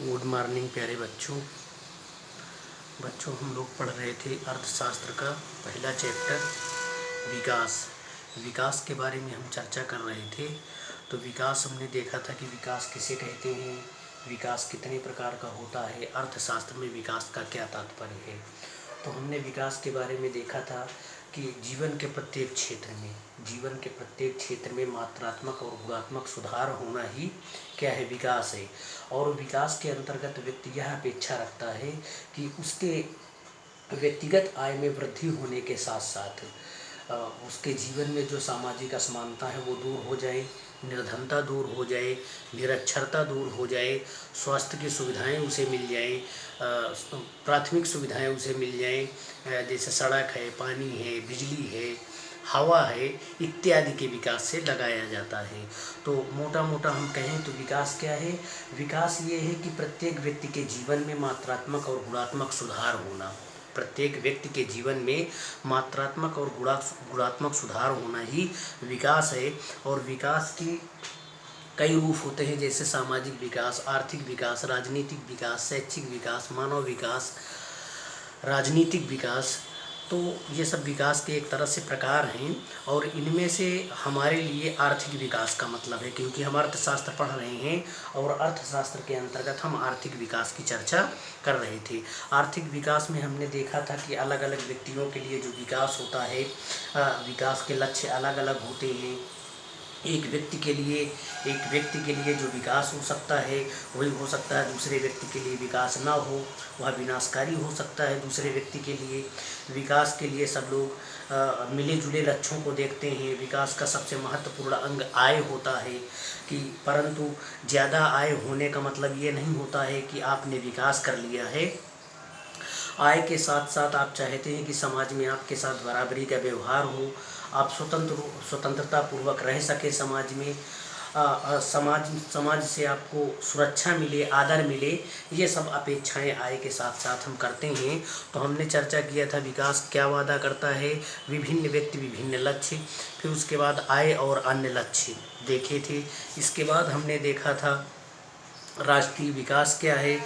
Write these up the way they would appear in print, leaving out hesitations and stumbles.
Good morning प्यारे बच्चों। हम लोग पढ़ रहे थे अर्थशास्त्र का पहला चैप्टर विकास। विकास के बारे में हम चर्चा कर रहे थे। तो विकास हमने देखा था कि विकास किसे कहते हैं, विकास कितने प्रकार का होता है, अर्थशास्त्र में विकास का क्या तात्पर्य है। तो हमने विकास के बारे में देखा था कि जीवन के प्रत्येक क्षेत्र में मात्रात्मक और गुणात्मक सुधार होना ही क्या है, विकास है। और विकास के अंतर्गत व्यक्ति यह अपेक्षा रखता है कि उसके व्यक्तिगत आय में वृद्धि होने के साथ साथ उसके जीवन में जो सामाजिक असमानता है वो दूर हो जाए, निर्धनता दूर हो जाए, निरक्षरता दूर हो जाए, स्वास्थ्य की सुविधाएं उसे मिल जाएं, प्राथमिक सुविधाएं उसे मिल जाएं, जैसे सड़क है, पानी है, बिजली है, हवा है इत्यादि के विकास से लगाया जाता है। तो मोटा मोटा हम कहें तो विकास क्या है, विकास ये है कि प्रत्येक व्यक्ति के जीवन में मात्रात्मक और गुणात्मक सुधार होना। प्रत्येक व्यक्ति के जीवन में मात्रात्मक और गुणात्मक सुधार होना ही विकास है। और विकास की कई रूप होते हैं, जैसे सामाजिक विकास, आर्थिक विकास, राजनीतिक विकास, शैक्षिक विकास, मानव विकास, राजनीतिक विकास। तो ये सब विकास के एक तरह से प्रकार हैं। और इनमें से हमारे लिए आर्थिक विकास का मतलब है, क्योंकि हम अर्थशास्त्र पढ़ रहे हैं और अर्थशास्त्र के अंतर्गत हम आर्थिक विकास की चर्चा कर रहे थे। आर्थिक विकास में हमने देखा था कि अलग अलग व्यक्तियों के लिए जो विकास होता है, विकास के लक्ष्य अलग अलग होते हैं। एक व्यक्ति के लिए जो विकास हो सकता है वही हो सकता है, दूसरे व्यक्ति के लिए विकास ना हो, वह विनाशकारी हो सकता है। दूसरे व्यक्ति के लिए विकास के लिए सब लोग मिले जुले लक्ष्यों को देखते हैं। विकास का सबसे महत्वपूर्ण अंग आय होता है कि परंतु ज़्यादा आय होने का मतलब ये नहीं होता है कि आपने विकास कर लिया है। आय के साथ साथ आप चाहते हैं कि समाज में आपके साथ बराबरी का व्यवहार हो, आप स्वतंत्रता पूर्वक रह सके समाज में, समाज से आपको सुरक्षा मिले, आदर मिले। ये सब अपेक्षाएं आय के साथ साथ हम करते हैं। तो हमने चर्चा किया था विकास क्या वादा करता है, विभिन्न व्यक्ति विभिन्न लक्ष्य, फिर उसके बाद आय और अन्य लक्ष्य देखे थे। इसके बाद हमने देखा था राष्ट्रीय विकास क्या है।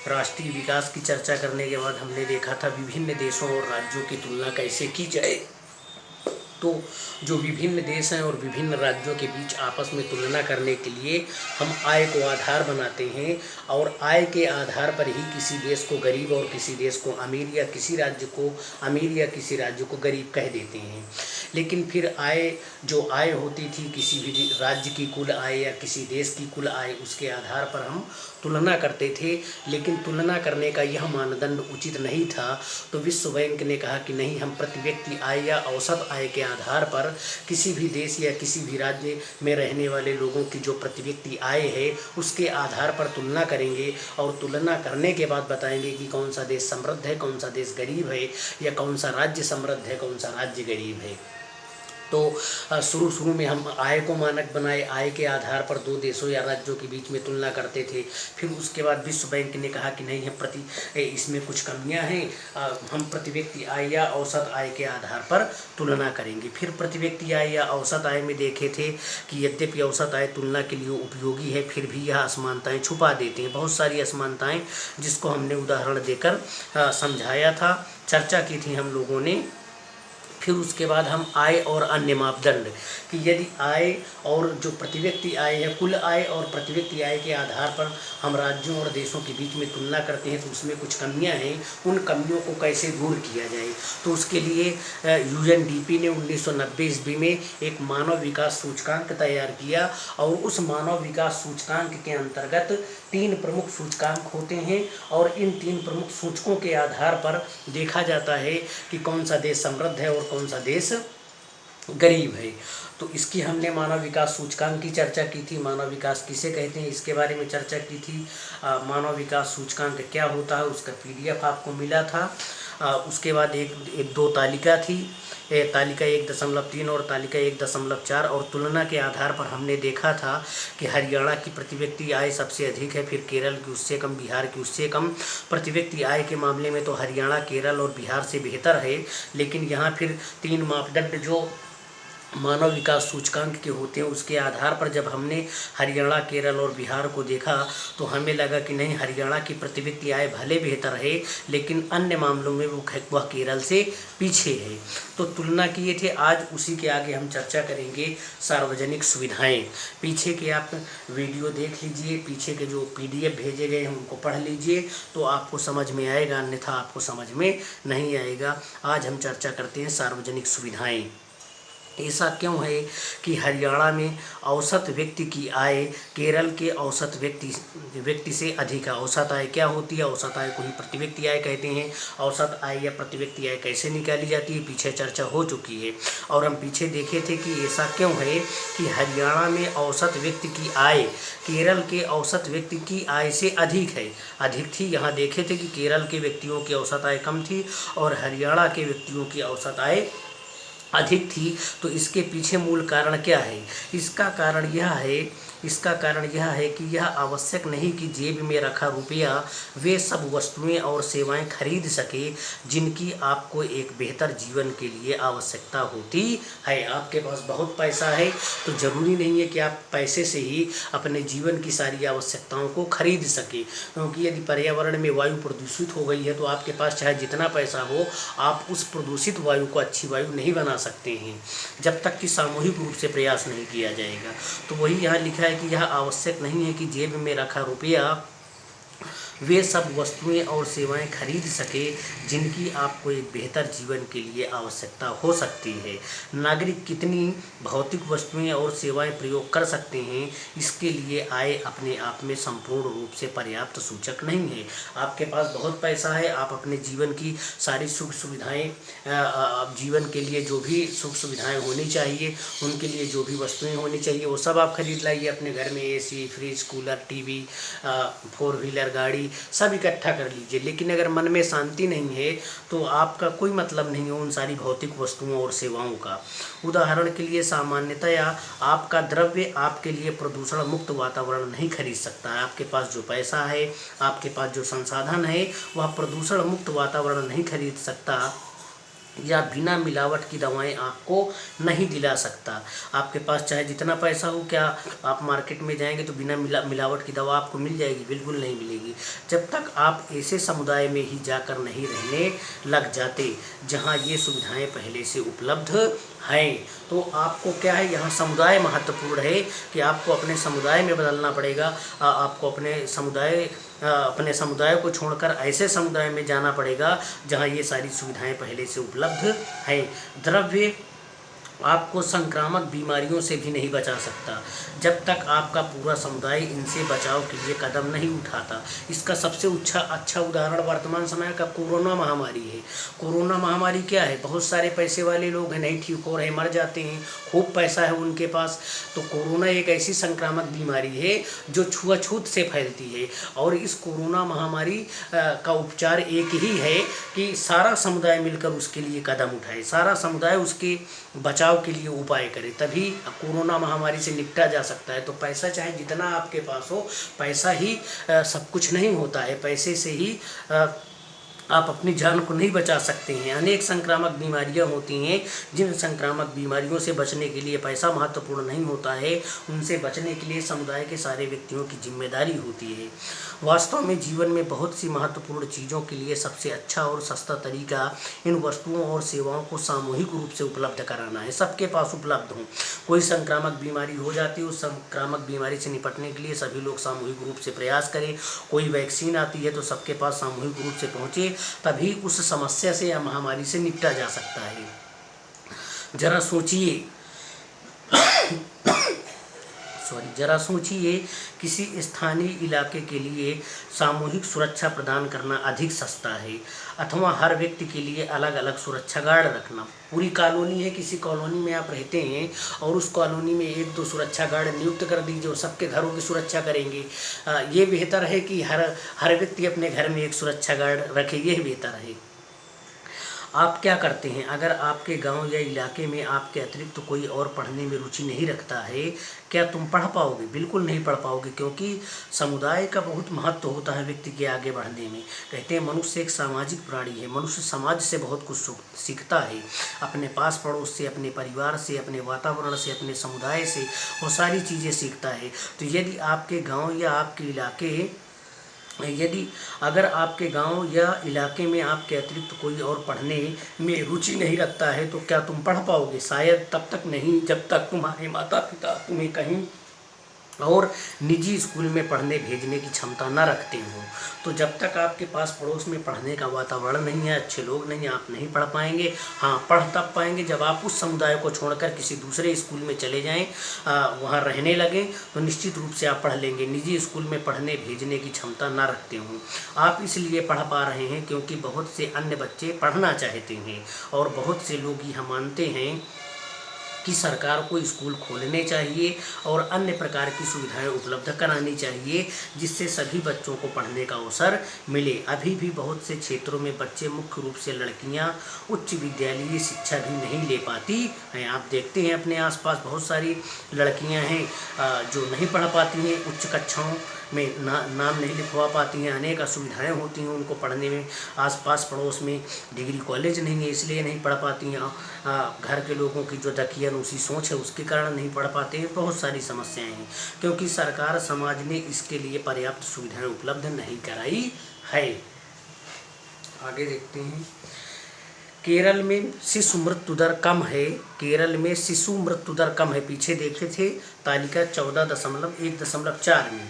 राष्ट्रीय विकास की चर्चा करने के बाद हमने देखा था विभिन्न देशों और राज्यों की तुलना कैसे की जाए। तो जो विभिन्न देश हैं और विभिन्न राज्यों के बीच आपस में तुलना करने के लिए हम आय को आधार बनाते हैं, और आय के आधार पर ही किसी देश को गरीब और किसी देश को अमीर, या किसी राज्य को अमीर या किसी राज्य को गरीब कह देते हैं। लेकिन फिर जो आय होती थी किसी भी राज्य की कुल आय या किसी देश की कुल आय, उसके आधार पर हम तुलना करते थे। लेकिन तुलना करने का यह मानदंड उचित नहीं था। तो विश्व बैंक ने कहा कि नहीं, हम प्रति व्यक्ति आय या औसत आय के आधार पर किसी भी देश या किसी भी राज्य में रहने वाले लोगों की जो प्रति व्यक्ति आय है उसके आधार पर तुलना करेंगे, और तुलना करने के बाद बताएंगे कि कौन सा देश समृद्ध है, कौन सा देश गरीब है, या कौन सा राज्य समृद्ध है, कौन सा राज्य गरीब है। तो शुरू में हम आय को मानक बनाए, आय के आधार पर दो देशों या राज्यों के बीच में तुलना करते थे। फिर उसके बाद विश्व बैंक ने कहा कि नहीं, है इसमें कुछ कमियां हैं, हम प्रति व्यक्ति आय या औसत आय के आधार पर तुलना करेंगे। फिर प्रति व्यक्ति आय या औसत आय में देखे थे कि यद्यपि औसत आय तुलना के लिए उपयोगी है, फिर भी यह असमानताएँ छुपा देते हैं, बहुत सारी असमानताएँ, जिसको हमने उदाहरण देकर समझाया था, चर्चा की थी हम लोगों ने। फिर उसके बाद हम आय और अन्य मापदंड कि यदि आय और जो प्रति व्यक्ति आय है, कुल आय और प्रति व्यक्ति आय के आधार पर हम राज्यों और देशों के बीच में तुलना करते हैं तो उसमें कुछ कमियां हैं, उन कमियों को कैसे दूर किया जाए। तो उसके लिए UNDP ने 1990 ईस्वी में एक मानव विकास सूचकांक तैयार किया, और उस मानव विकास सूचकांक के अंतर्गत 3 प्रमुख सूचकांक होते हैं, और इन 3 प्रमुख सूचकों के आधार पर देखा जाता है कि कौन सा देश समृद्ध है और कौन सा देश गरीब है। तो इसकी हमने मानव विकास सूचकांक की चर्चा की थी। मानव विकास किसे कहते हैं इसके बारे में चर्चा की थी। मानव विकास सूचकांक क्या होता है उसका PDF आपको मिला था। उसके बाद दो तालिका थी, तालिका 1.3 और तालिका 1.4, और तुलना के आधार पर हमने देखा था कि हरियाणा की प्रति व्यक्ति आय सबसे अधिक है, फिर केरल की उससे कम, बिहार की उससे कम। प्रति व्यक्ति आय के मामले में तो हरियाणा, केरल और बिहार से बेहतर है। लेकिन यहाँ फिर 3 मापदंड जो मानव विकास सूचकांक के होते हैं, उसके आधार पर जब हमने हरियाणा, केरल और बिहार को देखा तो हमें लगा कि नहीं, हरियाणा की प्रति व्यक्ति आय भले बेहतर है लेकिन अन्य मामलों में वह केरल से पीछे है। तो तुलना किए थे। आज उसी के आगे हम चर्चा करेंगे सार्वजनिक सुविधाएं। पीछे के आप वीडियो देख लीजिए, पीछे के जो PDF भेजे गए हैं उनको पढ़ लीजिए तो आपको समझ में आएगा, अन्यथा आपको समझ में नहीं आएगा। आज हम चर्चा करते हैं सार्वजनिक सुविधाएं। ऐसा क्यों है कि हरियाणा में औसत व्यक्ति की आय केरल के औसत व्यक्ति से अधिक है। औसत आय क्या होती है? औसत आय को ही प्रति व्यक्ति आय कहते हैं। औसत आय या प्रति व्यक्ति आय कैसे निकाली जाती है, पीछे चर्चा हो चुकी है। और हम पीछे देखे थे कि ऐसा क्यों है कि हरियाणा में औसत व्यक्ति की आय केरल के औसत व्यक्ति की आय से अधिक थी। यहाँ देखे थे कि केरल के व्यक्तियों की औसत आय कम थी और हरियाणा के व्यक्तियों की औसत आय अधिक थी। तो इसके पीछे मूल कारण क्या है? इसका कारण यह है कि यह आवश्यक नहीं कि जेब में रखा रुपया वे सब वस्तुएं और सेवाएं खरीद सके जिनकी आपको एक बेहतर जीवन के लिए आवश्यकता होती है। आपके पास बहुत पैसा है तो ज़रूरी नहीं है कि आप पैसे से ही अपने जीवन की सारी आवश्यकताओं को खरीद सके, क्योंकि यदि पर्यावरण में वायु प्रदूषित हो गई है तो आपके पास चाहे जितना पैसा हो, आप उस प्रदूषित वायु को अच्छी वायु नहीं बना सकते हैं जब तक कि सामूहिक रूप से प्रयास नहीं किया जाएगा। तो वही यहाँ लिखा है कि यह आवश्यक नहीं है कि जेब में रखा रुपया वे सब वस्तुएं और सेवाएं खरीद सके जिनकी आपको एक बेहतर जीवन के लिए आवश्यकता हो सकती है। नागरिक कितनी भौतिक वस्तुएं और सेवाएं प्रयोग कर सकते हैं, इसके लिए आय अपने आप में संपूर्ण रूप से पर्याप्त सूचक नहीं है। आपके पास बहुत पैसा है, आप अपने जीवन की सारी सुख सुविधाएं, जीवन के लिए जो भी सुख सुविधाएं होनी चाहिए, उनके लिए जो भी वस्तुएं होनी चाहिए वो सब आप खरीद लाइए। अपने घर में AC, fridge, cooler, TV, 4 wheeler गाड़ी सब इकट्ठा कर लीजिए। लेकिन अगर मन में शांति नहीं है तो आपका कोई मतलब नहीं है उन सारी भौतिक वस्तुओं और सेवाओं का। उदाहरण के लिए सामान्यतया आपका द्रव्य आपके लिए प्रदूषण मुक्त वातावरण नहीं खरीद सकता है। आपके पास जो पैसा है, आपके पास जो संसाधन है, वह प्रदूषण मुक्त वातावरण नहीं खरीद सकता या बिना मिलावट की दवाएं आपको नहीं दिला सकता। आपके पास चाहे जितना पैसा हो, क्या आप मार्केट में जाएंगे तो बिना मिलावट की दवा आपको मिल जाएगी? बिल्कुल नहीं मिलेगी। जब तक आप ऐसे समुदाय में ही जाकर नहीं रहने लग जाते जहां ये सुविधाएं पहले से उपलब्ध हैं। तो आपको क्या है, यहाँ समुदाय महत्वपूर्ण है कि आपको अपने समुदाय में बदलना पड़ेगा। आपको अपने समुदाय को छोड़कर ऐसे समुदाय में जाना पड़ेगा जहाँ ये सारी सुविधाएं पहले से उपलब्ध हैं। द्रव्य आपको संक्रामक बीमारियों से भी नहीं बचा सकता जब तक आपका पूरा समुदाय इनसे बचाव के लिए कदम नहीं उठाता। इसका सबसे अच्छा उदाहरण वर्तमान समय का कोरोना महामारी है। कोरोना महामारी क्या है? बहुत सारे पैसे वाले लोग हैं, नहीं ठीक हो रहे, मर जाते हैं, खूब पैसा है उनके पास। तो कोरोना एक ऐसी संक्रामक बीमारी है जो छुआछूत से फैलती है और इस कोरोना महामारी का उपचार एक ही है कि सारा समुदाय मिलकर उसके लिए कदम उठाए, सारा समुदाय उसके बचाव के लिए उपाय करे, तभी कोरोना महामारी से निपटा जा सकता है। तो पैसा चाहे जितना आपके पास हो, पैसा ही सब कुछ नहीं होता है। पैसे से ही आप अपनी जान को नहीं बचा सकते हैं। अनेक संक्रामक बीमारियां होती हैं, जिन संक्रामक बीमारियों से बचने के लिए पैसा महत्वपूर्ण नहीं होता है, उनसे बचने के लिए समुदाय के सारे व्यक्तियों की जिम्मेदारी होती है। वास्तव में जीवन में बहुत सी महत्वपूर्ण चीज़ों के लिए सबसे अच्छा और सस्ता तरीका इन वस्तुओं और सेवाओं को सामूहिक रूप से उपलब्ध कराना है, सबके पास उपलब्ध हों। कोई संक्रामक बीमारी हो जाती है, उस संक्रामक बीमारी से निपटने के लिए सभी लोग सामूहिक रूप से प्रयास करें। कोई वैक्सीन आती है तो सबके पास सामूहिक रूप से पहुँचे, तभी उस समस्या से या महामारी से निपटा जा सकता है। जरा सोचिए किसी स्थानीय इलाके के लिए सामूहिक सुरक्षा प्रदान करना अधिक सस्ता है अथवा हर व्यक्ति के लिए अलग अलग सुरक्षा गार्ड रखना। पूरी कॉलोनी है, किसी कॉलोनी में आप रहते हैं और उस कॉलोनी में 1-2 सुरक्षा गार्ड नियुक्त कर दीजिए और सबके घरों की सुरक्षा करेंगे। ये बेहतर है कि हर व्यक्ति अपने घर में एक सुरक्षा गार्ड रखे, ये बेहतर है। आप क्या करते हैं? अगर आपके गांव या इलाके में आपके अतिरिक्त कोई और पढ़ने में रुचि नहीं रखता है, क्या तुम पढ़ पाओगे? बिल्कुल नहीं पढ़ पाओगे, क्योंकि समुदाय का बहुत महत्व होता है व्यक्ति के आगे बढ़ने में। कहते हैं मनुष्य एक सामाजिक प्राणी है, मनुष्य समाज से बहुत कुछ सीखता है, अपने पास पड़ोस से, अपने परिवार से, अपने वातावरण से, अपने समुदाय से वो सारी चीज़ें सीखता है। तो यदि आपके गाँव या आपके इलाके यदि अगर आपके गांव या इलाके में आपके अतिरिक्त कोई और पढ़ने में रुचि नहीं रखता है, तो क्या तुम पढ़ पाओगे? शायद तब तक नहीं जब तक तुम्हारे माता पिता तुम्हें कहीं और निजी स्कूल में पढ़ने भेजने की क्षमता न रखते हो। तो जब तक आपके पास पड़ोस में पढ़ने का वातावरण नहीं है, अच्छे लोग नहीं हैं, आप नहीं पढ़ पाएंगे। हाँ, पढ़ तब पाएंगे जब आप उस समुदाय को छोड़कर किसी दूसरे स्कूल में चले जाएं, वहाँ रहने लगें, तो निश्चित रूप से आप पढ़ लेंगे। निजी स्कूल में पढ़ने भेजने की क्षमता ना रखते हो आप, इसलिए पढ़ पा रहे हैं क्योंकि बहुत से अन्य बच्चे पढ़ना चाहते हैं, और बहुत से लोग यह मानते हैं कि सरकार को स्कूल खोलने चाहिए और अन्य प्रकार की सुविधाएं उपलब्ध करानी चाहिए, जिससे सभी बच्चों को पढ़ने का अवसर मिले। अभी भी बहुत से क्षेत्रों में बच्चे, मुख्य रूप से लड़कियां, उच्च विद्यालयीय शिक्षा भी नहीं ले पाती हैं। आप देखते हैं अपने आसपास बहुत सारी लड़कियां हैं जो नहीं पढ़ पाती हैं, उच्च कक्षाओं में नाम नहीं लिखवा पाती हैं, अनेक असुविधाएँ होती हैं उनको पढ़ने में। आसपास पड़ोस में डिग्री कॉलेज नहीं है, इसलिए नहीं पढ़ पाती हैं। घर के लोगों की जो दकियानूसी सोच है उसके कारण नहीं पढ़ पाते हैं। बहुत सारी समस्याएं हैं, क्योंकि सरकार समाज ने इसके लिए पर्याप्त सुविधाएं उपलब्ध नहीं कराई है। आगे देखते हैं। केरल में शिशु मृत्यु दर कम है। केरल में शिशु मृत्यु दर कम है। पीछे देखे थे तालिका 14.1.4 में।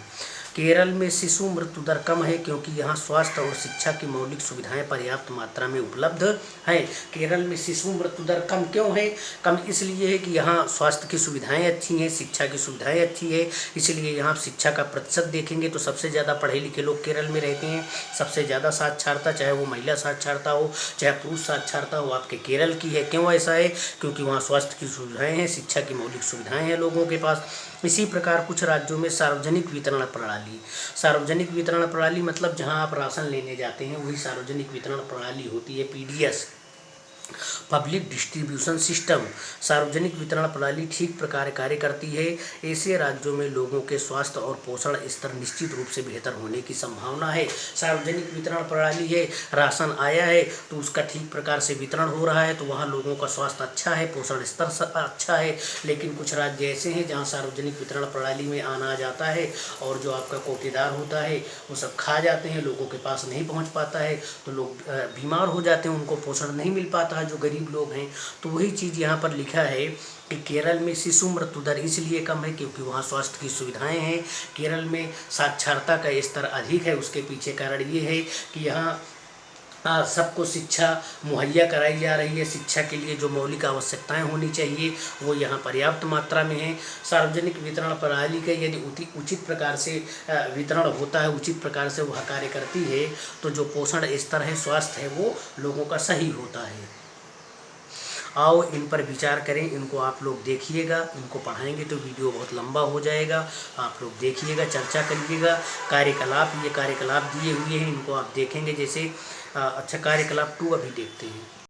केरल में शिशु मृत्यु दर कम है क्योंकि यहाँ स्वास्थ्य और शिक्षा की मौलिक सुविधाएं पर्याप्त मात्रा में उपलब्ध हैं। केरल में शिशु मृत्यु दर कम क्यों है? कम इसलिए है कि यहाँ स्वास्थ्य की सुविधाएं अच्छी हैं, शिक्षा की सुविधाएं अच्छी है, इसलिए यहाँ शिक्षा का प्रतिशत देखेंगे तो सबसे ज़्यादा पढ़े लिखे लोग केरल में रहते हैं। सबसे ज़्यादा साक्षरता, चाहे वो महिला साक्षरता हो चाहे पुरुष साक्षरता हो, आपके केरल की है। क्यों ऐसा है? क्योंकि वहाँ स्वास्थ्य की सुविधाएँ हैं, शिक्षा की मौलिक सुविधाएँ हैं लोगों के पास। इसी प्रकार कुछ राज्यों में सार्वजनिक वितरण प्रणाली मतलब जहां आप राशन लेने जाते हैं वही सार्वजनिक वितरण प्रणाली होती है, पीडीएस, पब्लिक डिस्ट्रीब्यूशन सिस्टम। सार्वजनिक वितरण प्रणाली ठीक प्रकार कार्य करती है। ऐसे राज्यों में लोगों के स्वास्थ्य और पोषण स्तर निश्चित रूप से बेहतर होने की संभावना है। सार्वजनिक वितरण प्रणाली है, राशन आया है तो उसका ठीक प्रकार से वितरण हो रहा है, तो वहाँ लोगों का स्वास्थ्य अच्छा है, पोषण स्तर अच्छा है। लेकिन कुछ राज्य ऐसे हैं जहाँ सार्वजनिक वितरण प्रणाली में अनाज आता है और जो आपका कोटेदार होता है वो सब खा जाते हैं, लोगों के पास नहीं पहुँच पाता है, तो लोग बीमार हो जाते हैं, उनको पोषण नहीं मिल पाता है जो गरीब लोग हैं। तो वही चीज़ यहाँ पर लिखा है कि केरल में शिशु मृत्यु दर इसलिए कम है क्योंकि वहाँ स्वास्थ्य की सुविधाएं हैं। केरल में साक्षरता का स्तर अधिक है। उसके पीछे कारण ये है कि यहाँ सबको शिक्षा मुहैया कराई जा रही है। शिक्षा के लिए जो मौलिक आवश्यकताएं होनी चाहिए वो यहाँ पर्याप्त मात्रा में है। सार्वजनिक वितरण प्रणाली का यदि उचित प्रकार से वितरण होता है, उचित प्रकार से वह कार्य करती है, तो जो पोषण स्तर है, स्वास्थ्य है, वो लोगों का सही होता है। आओ इन पर विचार करें, इनको आप लोग देखिएगा। इनको पढ़ाएंगे तो वीडियो बहुत लंबा हो जाएगा, आप लोग देखिएगा, चर्चा करिएगा। कार्यकलाप, ये कार्यकलाप दिए हुए हैं, इनको आप देखेंगे। जैसे अच्छा कार्यकलाप 2 अभी देखते हैं।